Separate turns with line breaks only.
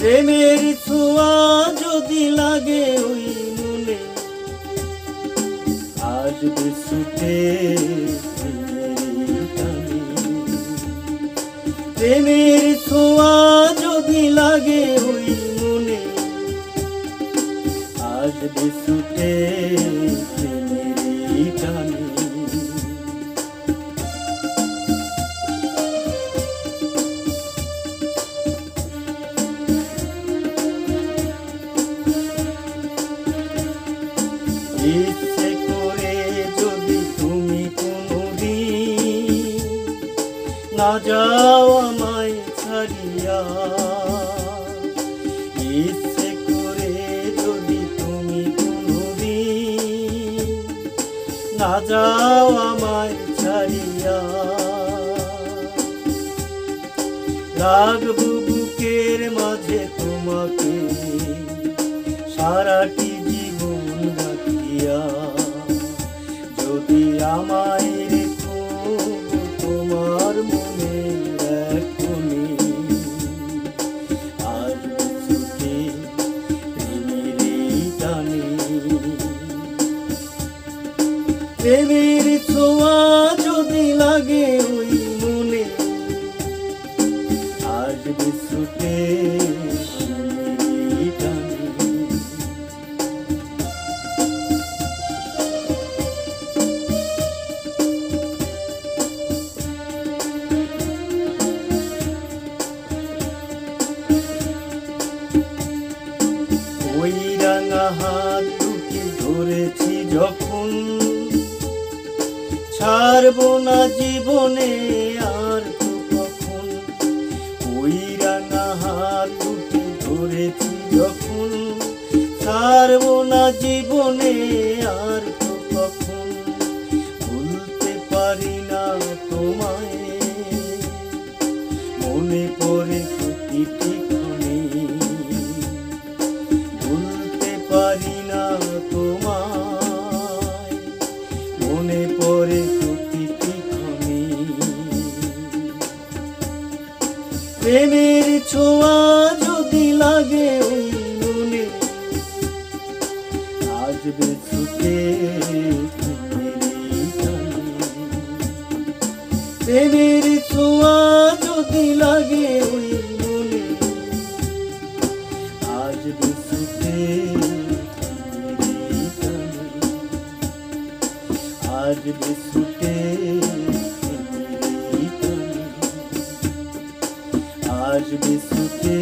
প্রেমের ছোঁয়া যদি লাগে ওই মনে, আসবে ছুটে প্রেমের ছোঁয়া যদি লাগে ওই মনে, আসবে ছুটে প্রেমের টানে। ইচ্ছে করে যদি তুমি কোনোদিন না যাও আমায় ছাড়িয়া, ইচ্ছে করে যদি তুমি কোনোদিন না যাও আমায় ছাড়িয়া, রাখবো বুকের মাঝে তোমাকে সারাটি জীবন রাখিয়া। যদি আমায় রেখো তোমার মনে এখনি, আসবে ছুটে প্রেমের টানে। প্রেমের ছোঁয়া যদি লাগে ওই মনে, আসবে ছুটে প্রেমের টানে। ওই রাঙা হাত দুটি ধরেছি যখন, ছাড়বো না জীবনে আর তো কখন। ওই রাঙা হাত দুটি ধরেছি যখন, ছাড়বো না জীবনে আর তো কখন। ভুলতে পারি না তোমায়, মনে পড়ে প্রতিটি ক্ষণে। ভুলতে পারি না তোমায়, মনে পড়ে প্রতিটি ক্ষণে। প্রেমের ছোঁয়া যদি লাগে ওই মনে, আসবে ছুটে প্রেমের টানে। প্রেমের ছোঁয়া যদি লাগে ওই মনে, আসবে ছুটে প্রেমের টানে। আসবে ছুটে প্রেমের টানে। আসবে ছুটে